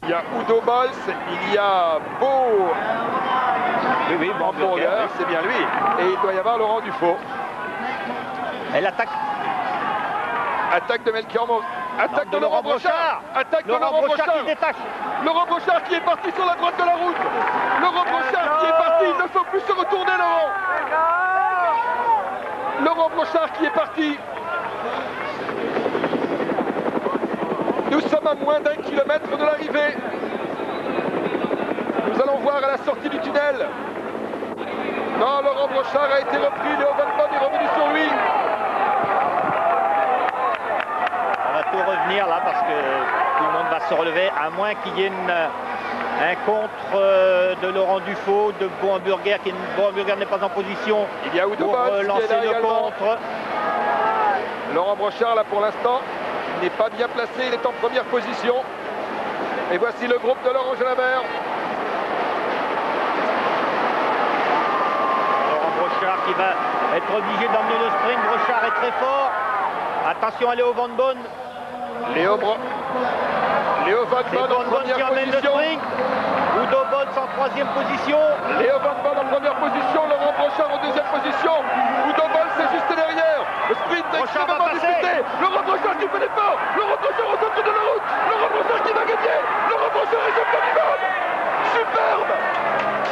Il y a Udo Bols, il y a Beau Hamburger, c'est bien lui. Et il doit y avoir Laurent Dufaux. Elle attaque. Attaque de Melchior Mos. Attaque de Laurent Brochard. Attaque de Laurent Brochard qui détache. Laurent Brochard qui est parti sur la droite de la route. Laurent Brochard qui est parti. Il ne faut plus se retourner, Laurent. Laurent Brochard qui est parti. Nous sommes à moins d'1 kilomètre de l'arrivée. Nous allons voir à la sortie du tunnel. Non, Laurent Brochard a été repris. Léo Van Bon est revenu sur lui. On va tout revenir là parce que tout le monde va se relever, à moins qu'il y ait un contre de Laurent Dufaux, de Beau Hamburger, Beau Hamburger n'est pas en position Il y a Udo pour Bols lancer qui est là le également. contre. Laurent Brochard, là pour l'instant, n'est pas bien placé, il est en première position. Et voici le groupe de Laurent Jalabert. Laurent Brochard qui va être obligé d'emmener le sprint. Brochard est très fort. Attention à Léo Van Bon. Léo Van Bon en première position. Udo Bols en troisième position. Léo Van Bon en première position, Laurent Brochard en deuxième position. Udo Bols c'est juste derrière. Le sprint est extrêmement disputé. Laurent Brochard qui fait l'effort. Laurent Brochard au centre de la route. Laurent Brochard qui va gagner. Laurent Brochard est champion du monde. Superbe.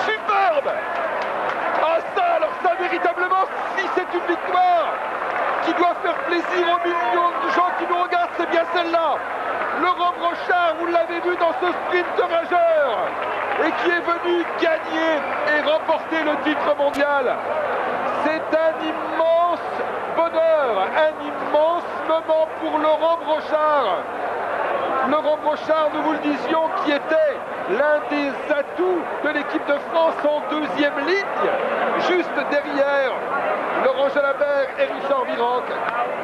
Superbe. Ah ça, alors ça véritablement, si c'est une victoire qui doit faire plaisir aux millions de gens qui nous regardent, c'est bien celle-là. Laurent Brochard, vous l'avez vu dans ce sprint rageur, et qui est venu gagner et remporter le titre mondial. C'est un immense bonheur, un immense moment pour Laurent Brochard. Laurent Brochard, nous vous le disions, qui était l'un des atouts de l'équipe de France en deuxième ligne, juste derrière Laurent Jalabert et Richard Virenque.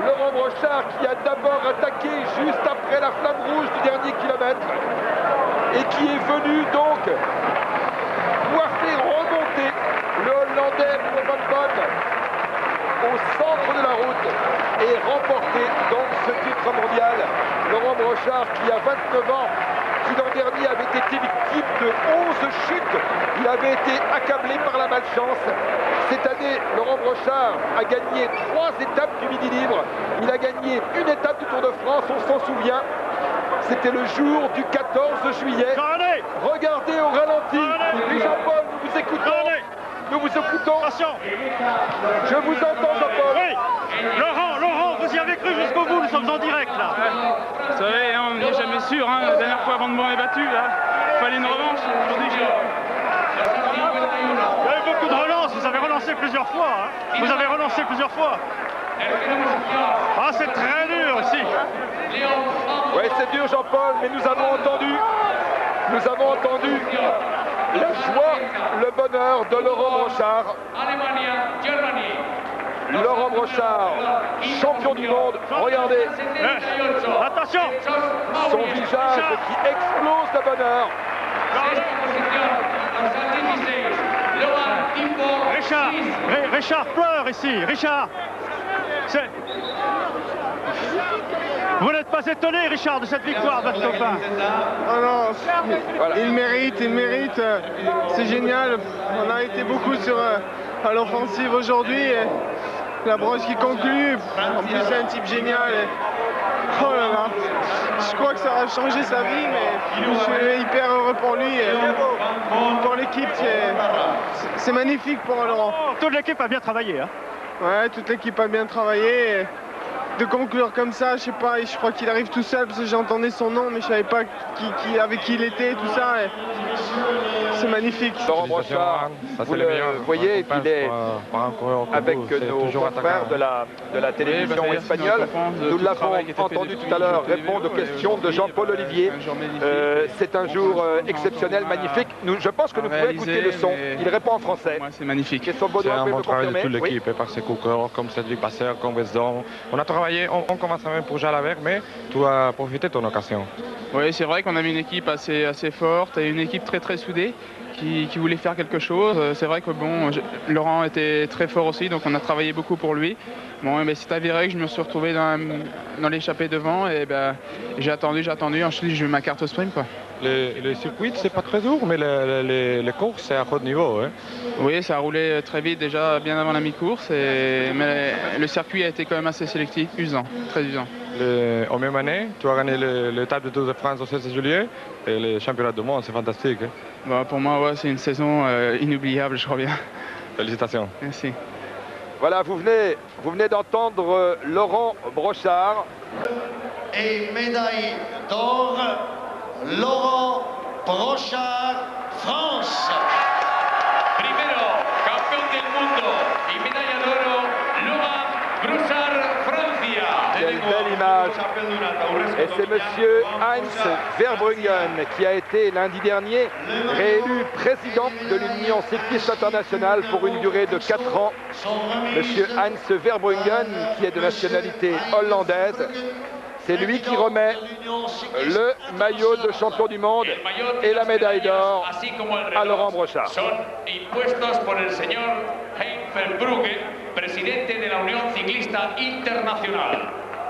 Laurent Brochard qui a d'abord attaqué juste après la flamme rouge du dernier kilomètre et qui est venu donc pouvoir faire remonter le Hollandais Van Bon au centre de la route et remporter donc ce titre mondial. Laurent Brochard qui a 29 ans, qui l'an dernier avait été victime de 11 chutes. Il avait été accablé par la malchance. Cette année, Laurent Brochard a gagné 3 étapes du Midi Libre. Il a gagné une étape du Tour de France, on s'en souvient. C'était le jour du 14 juillet. Regardez au ralenti. Jean-Paul, nous vous écoutons. Nous vous écoutons. Je vous entends, Jean-Paul. Oui. Laurent, vous y avez cru jusqu'au bout, nous sommes en direct là. Vous savez, on n'est jamais sûr. La dernière fois, Van Bon est battu. Il fallait une revanche. Aujourd'hui, Il y a eu beaucoup de relances, vous avez relancé plusieurs fois. Vous avez relancé plusieurs fois. Ah, c'est très dur ici. Oui, c'est dur, Jean-Paul, mais nous avons entendu la joie, le bonheur de Laurent Brochard. Laurent Brochard, champion du monde, regardez. Attention. Son visage qui explose de bonheur. Richard pleure ici. Richard. Vous n'êtes pas étonné, Richard, de cette victoire, votre copain? Oh non, voilà. Il mérite. C'est génial. On a été beaucoup à l'offensive aujourd'hui. La broche qui conclut. En plus, c'est un type génial. Oh là là. Je crois que ça a changé sa vie, mais je suis hyper heureux pour lui. Pour l'équipe, c'est magnifique pour Laurent. Toute l'équipe a bien travaillé. Ouais, toute l'équipe a bien travaillé. De conclure comme ça, je sais pas, je crois qu'il arrive tout seul parce que j'entendais son nom mais je savais pas avec qui il était, tout ça. C'est magnifique. Laurent Brochard, vous le voyez, il est avec nos confrères de la télévision espagnole. Nous l'avons entendu tout à l'heure répondre aux questions de Jean-Paul Olivier. C'est un jour exceptionnel, magnifique. Je pense que nous pouvons écouter le son. Il répond en français. c'est magnifique. C'est un bon travail de toute l'équipe, par ses coureurs comme Cédric Passeur, comme Wesdon. On a travaillé, on commence même pour Jalabert, mais tu as profité de ton occasion. Oui, c'est vrai qu'on avait une équipe assez forte et une équipe très soudée qui voulait faire quelque chose. C'est vrai que bon, Laurent était très fort aussi, donc on a travaillé beaucoup pour lui. Bon, c'est avéré que je me suis retrouvé dans l'échappée devant et j'ai attendu. Ensuite, j'ai eu ma carte au sprint, quoi. les circuits, c'est pas très dur, mais les courses, c'est à haut niveau. Hein. Oui, ça a roulé très vite déjà, bien avant la mi-course, mais le circuit a été quand même assez sélectif, usant, très usant. En même année, tu as gagné l'étape de Tour de France au 16 juillet et les championnats du monde, c'est fantastique. Hein. Bah, pour moi, ouais, c'est une saison inoubliable, je crois bien. Félicitations. Merci. Voilà, vous venez d'entendre Laurent Brochard. Et médaille d'or, Laurent Brochard, France. Primero, campeón del mundo y medalla de oro, Laurent Brochard, Francia. Quelle belle image. Et c'est monsieur Heinz Verbruggen qui a été lundi dernier réélu président de l'Union cycliste internationale pour une durée de 4 ans. Monsieur Heinz Verbruggen, qui est de nationalité hollandaise, c'est lui qui remet le maillot de champion du monde et la médaille d'or à Laurent Brochard.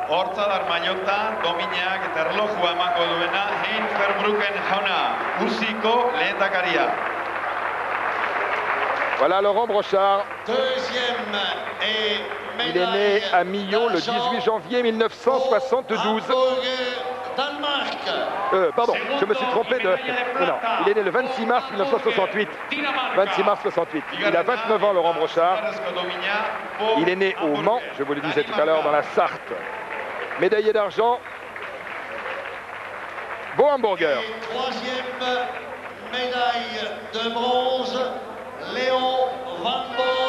Hortza darmaiota, dominak eta erlojua emango duena Heinz Verbruggen jauna, Uziko lehendakaria. Voilà Laurent Brochard. Deuxième et il est né à Millau le 18 janvier 1972. Pardon, je me suis trompé de... Non, il est né le 26 mars 1968. 26 mars 68. Il a 29 ans, Laurent Brochard. Il est né au Mans, je vous le disais tout à l'heure, dans la Sarthe. Médaillé d'argent, beau hamburger. Et troisième médaille de bronze, Léon Van Bon,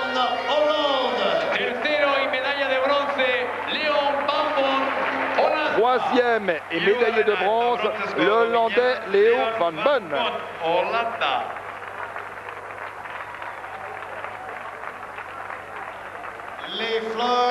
Hollande. Tercero y medalla de bronce, Léon Van Bon, Hollande. Troisième et médaillé de bronze, le Hollandais Léo Van Bon. Les fleurs